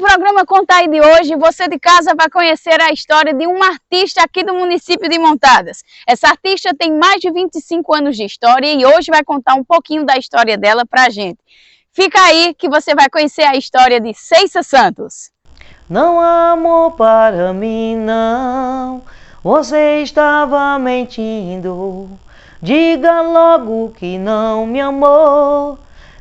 programa Conta Aí de hoje, você de casa vai conhecer a história de uma artista aqui do município de Montadas. Essa artista tem mais de 25 anos de história e hoje vai contar um pouquinho da história dela pra gente. Fica aí que você vai conhecer a história de Ceissa Santos. Não há amor para mim, não, você estava mentindo. Diga logo que não me amou,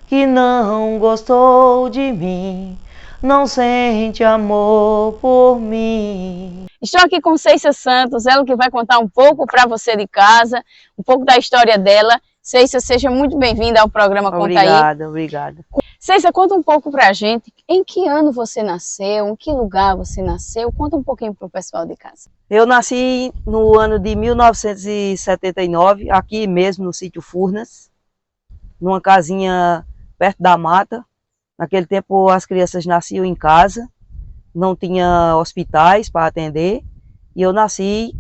que não gostou de mim, não sente amor por mim. Estou aqui com Ceissa Santos, ela que vai contar um pouco para você de casa, um pouco da história dela. Ceissa, seja muito bem-vinda ao programa Conta Aí. Obrigada. Ceissa, conta um pouco pra gente, em que ano você nasceu, em que lugar você nasceu, conta um pouquinho pro pessoal de casa. Eu nasci no ano de 1979, aqui mesmo no sítio Furnas, numa casinha perto da mata. Naquele tempo as crianças nasciam em casa, não tinha hospitais para atender, e eu nasci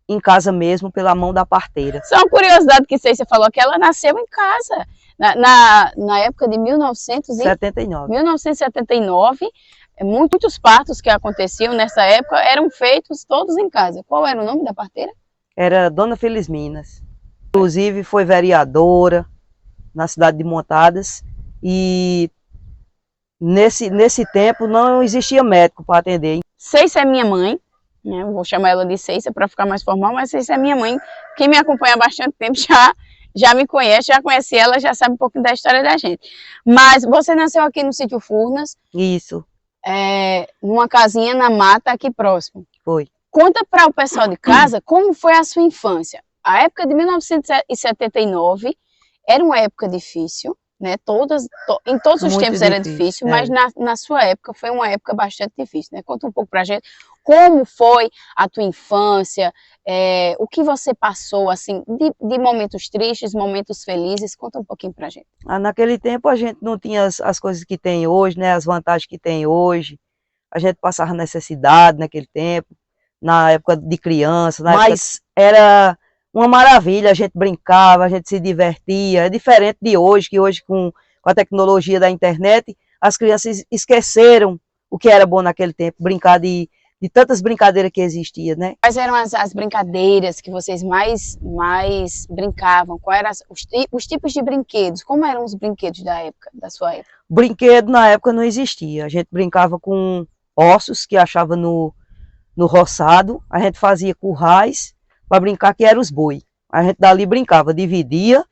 em casa mesmo pela mão da parteira. Só uma curiosidade que Ceissa falou, que ela nasceu em casa, na época de 1979, muitos partos que aconteciam nessa época eram feitos todos em casa. Qual era o nome da parteira? Era Dona Felizminas. Inclusive foi vereadora na cidade de Montadas, e nesse tempo não existia médico para atender. Ceissa é minha mãe, né? Vou chamar ela de Ceissa para ficar mais formal, mas Ceissa é minha mãe. Quem me acompanha há bastante tempo já me conhece, já conhece ela, já sabe um pouquinho da história da gente. Mas você nasceu aqui no sítio Furnas. Isso. Numa casinha na mata aqui próximo. Foi. Conta para o pessoal de casa como foi a sua infância. A época de 1979 era uma época difícil, né? Em todos os tempos era difícil, mas na sua época foi uma época bastante difícil, né? Conta um pouco pra gente como foi a tua infância, o que você passou, assim, de momentos tristes, momentos felizes, conta um pouquinho pra gente. Naquele tempo a gente não tinha as coisas que tem hoje, né? As vantagens que tem hoje. A gente passava necessidade naquele tempo, na época de criança, mas era uma maravilha, a gente brincava, a gente se divertia. É diferente de hoje, que hoje com a tecnologia da internet, as crianças esqueceram o que era bom naquele tempo, brincar de tantas brincadeiras que existiam, né? Quais eram as brincadeiras que vocês mais brincavam? Quais eram os tipos de brinquedos? Como eram os brinquedos da sua época? Brinquedo na época não existia, a gente brincava com ossos que achava no roçado, a gente fazia currais para brincar, que eram os boi. A gente dali brincava, dividia,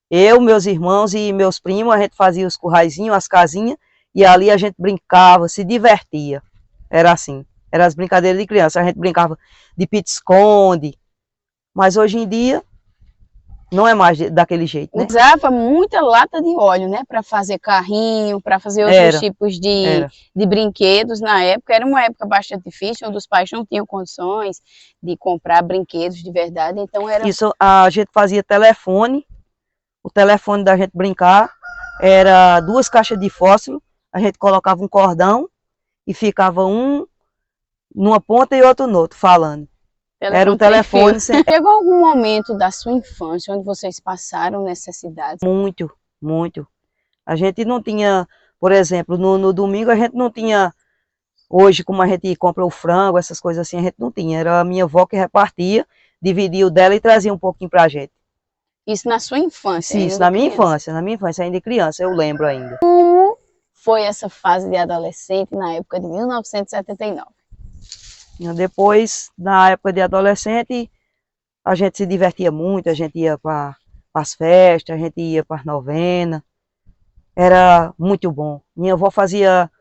eu, meus irmãos e meus primos, a gente fazia os curraizinhos, as casinhas, e ali a gente brincava, se divertia. Era assim, eram as brincadeiras de criança. A gente brincava de pique-esconde, mas hoje em dia não é mais daquele jeito, né? Usava muita lata de óleo, né? Para fazer carrinho, para fazer outros tipos de brinquedos na época. Era uma época bastante difícil, onde os pais não tinham condições de comprar brinquedos de verdade. Então era... Isso, a gente fazia telefone. O telefone da gente brincar era 2 caixas de fósforo. A gente colocava um cordão e ficava um numa ponta e outro no outro, falando. Era o telefone. Chegou algum momento da sua infância onde vocês passaram necessidades? Muito, muito. A gente não tinha, por exemplo, no domingo a gente não tinha, hoje como a gente compra o frango, essas coisas assim, a gente não tinha. Era a minha avó que repartia, dividia o dela e trazia um pouquinho pra gente. Isso na sua infância? Sim, isso na minha infância, ainda criança, eu lembro ainda. Como foi essa fase de adolescente na época de 1979? Depois, na época de adolescente, a gente se divertia muito, a gente ia para as festas, a gente ia para as novenas. Era muito bom. Minha avó fazia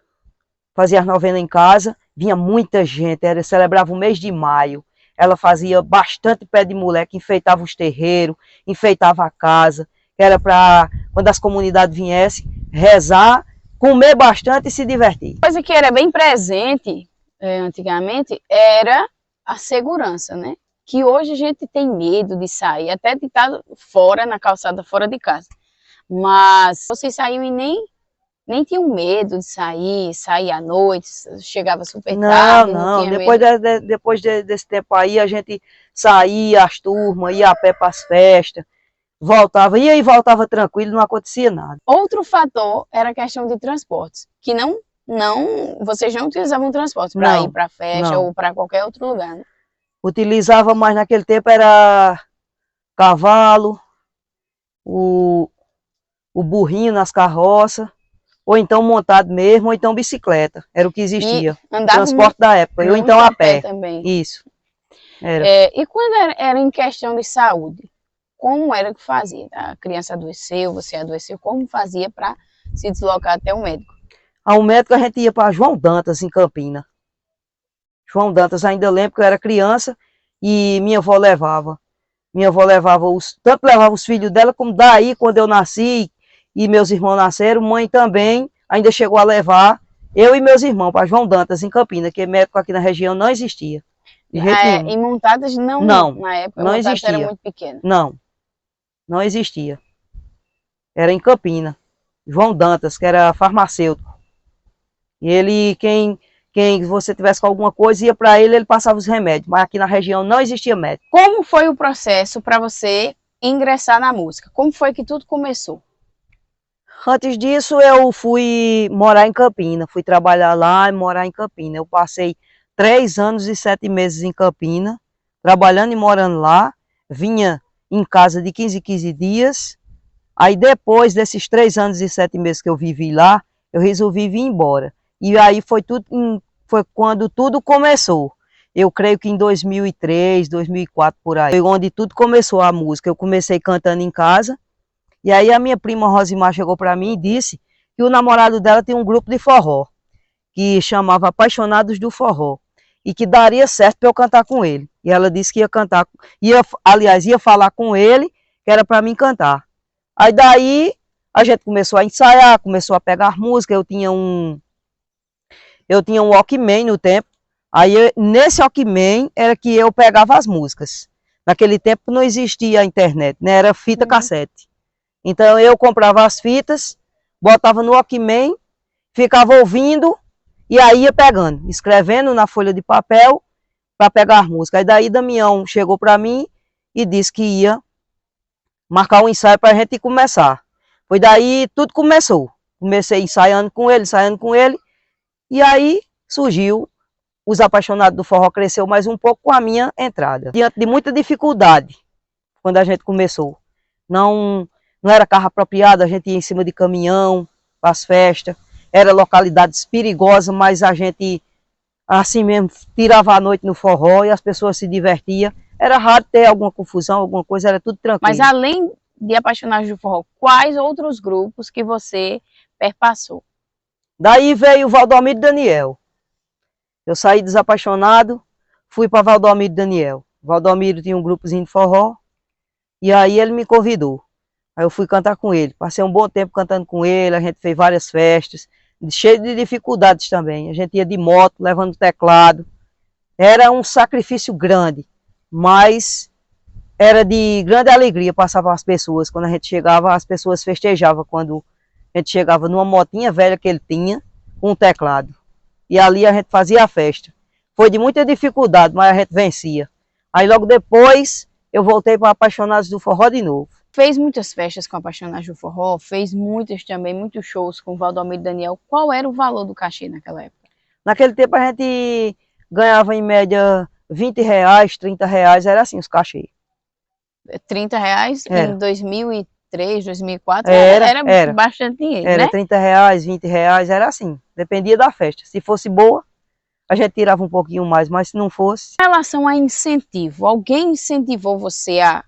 as novenas em casa, vinha muita gente, celebrava o mês de maio. Ela fazia bastante pé de moleque, enfeitava os terreiros, enfeitava a casa, era para, quando as comunidades viessem, rezar, comer bastante e se divertir. Coisa que era bem presente antigamente era a segurança, né? Que hoje a gente tem medo de sair, até de estar fora, na calçada, fora de casa. Mas vocês saíam e nem tinham medo de sair à noite, chegava super tarde. Não, depois desse tempo aí a gente saía, as turmas, ia a pé para as festas, ia e voltava tranquilo, não acontecia nada. Outro fator era a questão de transportes, que não não, vocês não utilizavam transporte para ir para festa ou para qualquer outro lugar, né? Utilizava mais naquele tempo era cavalo, o burrinho nas carroças, ou então montado mesmo, ou então bicicleta. Era o que existia. Transporte da época, ou então a pé. Também. Isso. Era. E quando era em questão de saúde, como era que fazia? A criança adoeceu, você adoeceu, como fazia para se deslocar até o médico? Ao médico a gente ia para João Dantas, em Campina. João Dantas, ainda lembro que eu era criança e minha avó levava. Minha avó levava tanto levava os filhos dela, como daí, quando eu nasci e meus irmãos nasceram, mãe também ainda chegou a levar eu e meus irmãos para João Dantas, em Campina, que médico aqui na região não existia. De jeito nenhum. Em Montadas não, na época não existia. Era muito pequena. Não existia. Era em Campina. João Dantas, que era farmacêutico. E ele, quem você tivesse com alguma coisa, ia para ele passava os remédios. Mas aqui na região não existia médico. Como foi o processo para você ingressar na música? Como foi que tudo começou? Antes disso, eu fui morar em Campina. Fui trabalhar lá e morar em Campina. Eu passei 3 anos e 7 meses em Campina, trabalhando e morando lá. Vinha em casa de 15 em 15 dias. Aí depois desses 3 anos e 7 meses que eu vivi lá, eu resolvi vir embora. E aí foi quando tudo começou. Eu creio que em 2003, 2004, por aí. Foi onde tudo começou a música. Eu comecei cantando em casa. E aí a minha prima Rosimar chegou para mim e disse que o namorado dela tem um grupo de forró, que chamava Apaixonados do Forró. E que daria certo para eu cantar com ele. E ela disse que ia cantar, ia falar com ele, que era para mim cantar. Aí daí a gente começou a ensaiar, começou a pegar música. Eu tinha um Walkman no tempo. Aí nesse Walkman era que eu pegava as músicas. Naquele tempo não existia a internet, né? Era fita cassete. Então eu comprava as fitas, botava no Walkman, ficava ouvindo e aí ia pegando, escrevendo na folha de papel para pegar as músicas. Aí daí Damião chegou para mim e disse que ia marcar um ensaio para a gente começar. Foi daí tudo começou. Comecei ensaiando com ele, e aí surgiu Os Apaixonados do Forró, cresceu mais um pouco com a minha entrada. Diante de muita dificuldade, quando a gente começou, não era carro apropriado, a gente ia em cima de caminhão para as festas, era localidades perigosas, mas a gente, assim mesmo, tirava a noite no forró e as pessoas se divertiam. Era raro ter alguma confusão, alguma coisa, era tudo tranquilo. Mas além de Apaixonados do Forró, quais outros grupos que você perpassou? Daí veio o Valdomiro Daniel. Eu saí desapaixonado, fui para Valdomiro Daniel. Valdomiro tinha um grupozinho de forró, e aí ele me convidou. Aí eu fui cantar com ele. Passei um bom tempo cantando com ele, a gente fez várias festas, cheio de dificuldades também. A gente ia de moto, levando teclado. Era um sacrifício grande, mas era de grande alegria passar para as pessoas. Quando a gente chegava, as pessoas festejavam quando a gente chegava numa motinha velha que ele tinha, com um teclado. E ali a gente fazia a festa. Foi de muita dificuldade, mas a gente vencia. Aí logo depois eu voltei para Apaixonados do Forró de novo. Fez muitas festas com Apaixonados do Forró, fez muitos shows com o Valdomiro Daniel. Qual era o valor do cachê naquela época? Naquele tempo a gente ganhava em média R$20, R$30, era assim os cachês. R$30 em 2003, 2004, era bastante dinheiro, era, né? R$30, R$20, era assim, dependia da festa. Se fosse boa, a gente tirava um pouquinho mais, mas se não fosse... Em relação a incentivo, alguém incentivou você a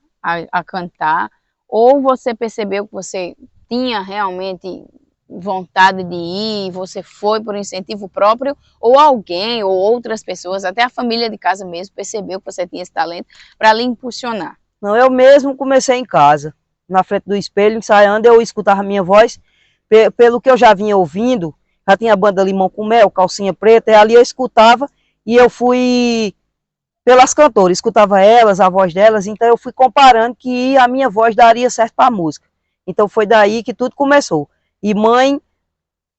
cantar? Ou você percebeu que você tinha realmente vontade de ir, você foi por incentivo próprio, ou alguém, ou outras pessoas, até a família de casa mesmo, percebeu que você tinha esse talento para lhe impulsionar? Não, eu mesmo comecei em casa, na frente do espelho, ensaiando, eu escutava a minha voz, pelo que eu já vinha ouvindo, já tinha a banda Limão com Mel, Calcinha Preta, e ali eu escutava, e eu fui pelas cantoras, escutava elas, a voz delas, então eu fui comparando que a minha voz daria certo para a música. Então foi daí que tudo começou. E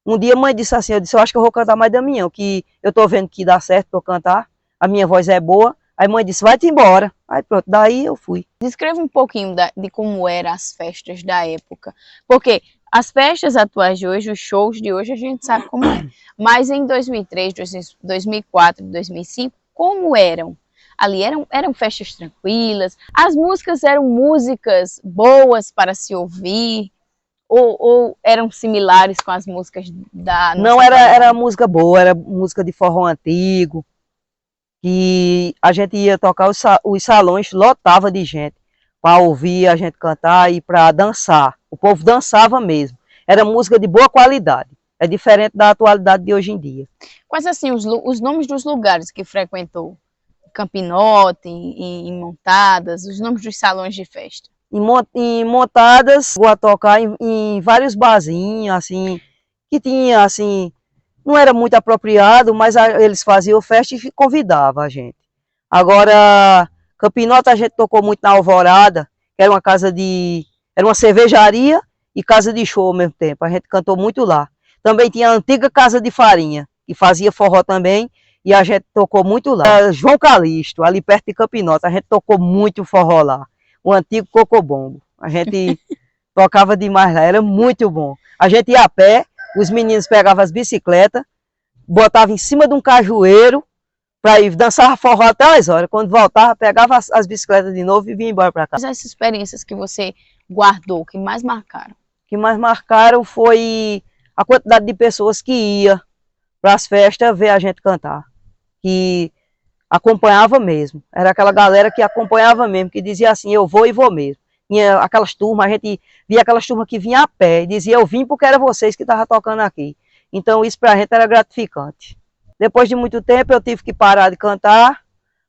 um dia mãe disse assim, eu disse, eu acho que eu vou cantar mais Damião, que eu tô vendo que dá certo para eu cantar, a minha voz é boa. Aí mãe disse, vai-te embora. Aí pronto, daí eu fui. Descreva um pouquinho de como eram as festas da época, porque As festas atuais de hoje, os shows de hoje, a gente sabe como é. Mas em 2003, 2004, 2005, como eram? Ali eram festas tranquilas, as músicas eram músicas boas para se ouvir, ou eram similares com as músicas da nossa Não, era música boa, era música de forró antigo, que a gente ia tocar, os salões lotava de gente para ouvir a gente cantar e para dançar. O povo dançava mesmo. Era música de boa qualidade. É diferente da atualidade de hoje em dia. Quais assim os nomes dos lugares que frequentou? Campinote, em Montadas, os nomes dos salões de festa? Em Montadas, vou a tocar em vários barzinhos, assim, que tinha, assim, não era muito apropriado, mas eles faziam festa e convidavam a gente. Agora, Campinote a gente tocou muito na Alvorada, que era era uma cervejaria e casa de show ao mesmo tempo. A gente cantou muito lá. Também tinha a antiga Casa de Farinha, que fazia forró também, e a gente tocou muito lá. João Calixto, ali perto de Campinote, a gente tocou muito forró lá. O antigo Cocobongo. A gente tocava demais lá, era muito bom. A gente ia a pé, os meninos pegavam as bicicletas, botavam em cima de um cajueiro, para ir dançar forró até as horas. Quando voltava, pegava as bicicletas de novo e vinha embora para casa. As experiências que você guardou, que mais marcaram? O que mais marcaram foi a quantidade de pessoas que ia para as festas ver a gente cantar. Que acompanhava mesmo. Era aquela galera que acompanhava mesmo, que dizia assim, eu vou e vou mesmo. Tinha aquelas turmas, a gente via aquelas turmas que vinham a pé e dizia, eu vim porque era vocês que estavam tocando aqui. Então isso para a gente era gratificante. Depois de muito tempo eu tive que parar de cantar,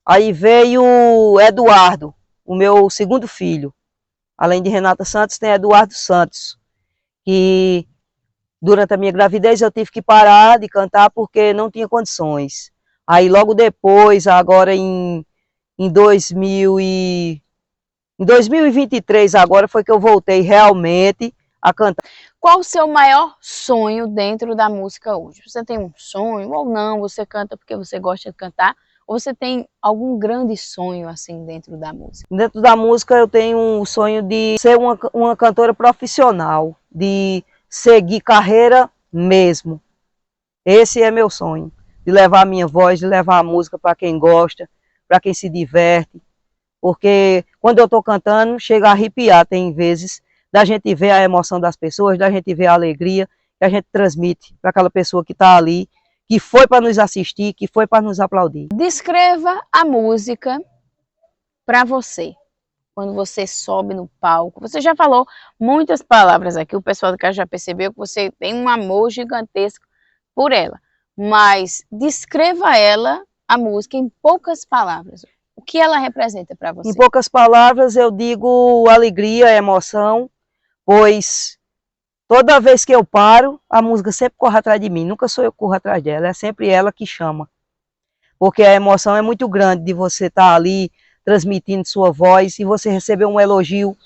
aí veio o Eduardo, o meu segundo filho. Além de Renata Santos, tem Eduardo Santos, que durante a minha gravidez eu tive que parar de cantar porque não tinha condições. Aí logo depois, agora em 2023, agora foi que eu voltei realmente a cantar. Qual o seu maior sonho dentro da música hoje? Você tem um sonho ou não? Você canta porque você gosta de cantar? Ou você tem algum grande sonho assim dentro da música? Dentro da música eu tenho um sonho de ser uma cantora profissional, de seguir carreira mesmo. Esse é meu sonho, de levar a minha voz, de levar a música para quem gosta, para quem se diverte. Porque quando eu estou cantando, chega a arrepiar, tem vezes, da gente ver a emoção das pessoas, da gente ver a alegria que a gente transmite para aquela pessoa que está ali, que foi para nos assistir, que foi para nos aplaudir. Descreva a música para você, quando você sobe no palco. Você já falou muitas palavras aqui, o pessoal do casa já percebeu que você tem um amor gigantesco por ela. Mas descreva ela, a música, em poucas palavras. O que ela representa para você? Em poucas palavras eu digo alegria, emoção, pois toda vez que eu paro, a música sempre corre atrás de mim, nunca sou eu que corro atrás dela, é sempre ela que chama. Porque a emoção é muito grande de você estar ali transmitindo sua voz e você receber um elogio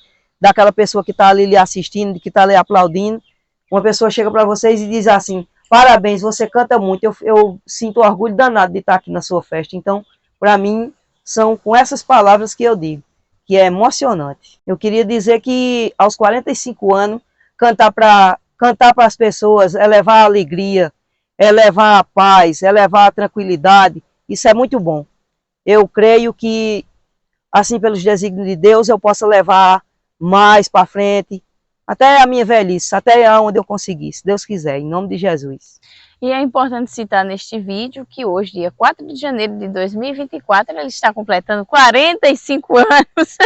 daquela pessoa que está ali lhe assistindo, que está ali aplaudindo. Uma pessoa chega para vocês e diz assim, parabéns, você canta muito, eu sinto orgulho danado de estar aqui na sua festa. Então, para mim, são com essas palavras que eu digo, que é emocionante. Eu queria dizer que aos 45 anos, cantar para as pessoas é levar a alegria, é levar a paz, é levar a tranquilidade, isso é muito bom. Eu creio que, assim, pelos desígnios de Deus, eu possa levar mais para frente, até a minha velhice, até onde eu conseguir, se Deus quiser, em nome de Jesus. E é importante citar neste vídeo que hoje, dia 4 de janeiro de 2024, ele está completando 45 anos.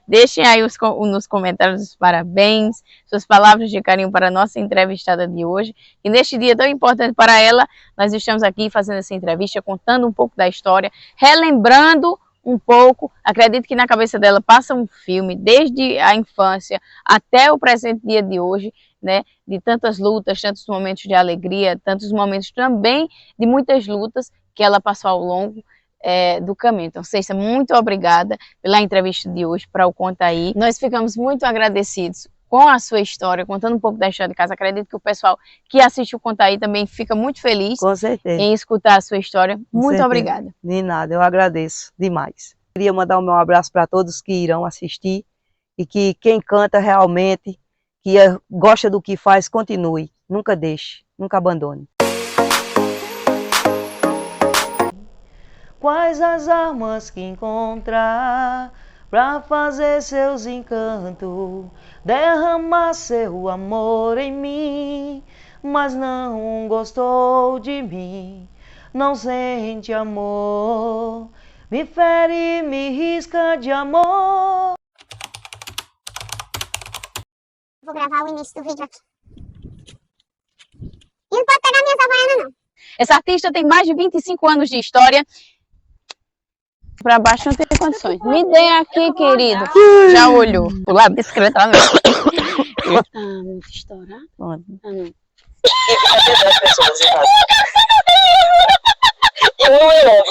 Deixem aí nos comentários os parabéns, suas palavras de carinho para a nossa entrevistada de hoje. E neste dia tão importante para ela, nós estamos aqui fazendo essa entrevista, contando um pouco da história, relembrando um pouco. Acredito que na cabeça dela passa um filme, desde a infância até o presente dia de hoje, né, de tantas lutas, tantos momentos de alegria, tantos momentos também de muitas lutas que ela passou ao longo do caminho. Então, Cêcia, muito obrigada pela entrevista de hoje para o Conta Aí. Nós ficamos muito agradecidos com a sua história, contando um pouco da história de casa. Acredito que o pessoal que assiste o Conta Aí também fica muito feliz em escutar a sua história. Muito obrigada. De nada, eu agradeço demais. Queria mandar o meu abraço para todos que irão assistir e que quem canta realmente, gosta do que faz, continue. Nunca deixe, nunca abandone. Quais as armas que encontrar pra fazer seus encantos, derramar seu amor em mim, mas não gostou de mim, não sente amor, me fere, me risca de amor. Vou gravar o início do vídeo aqui. E não pode pegar minhas havaianas, não. Essa artista tem mais de 25 anos de história. Pra baixo não tem condições. Me dê aqui, querido. Já olhou. O lado discretamente. Tá muito estourado? Ah, não. E 22 pessoas em casa. Eu não levo.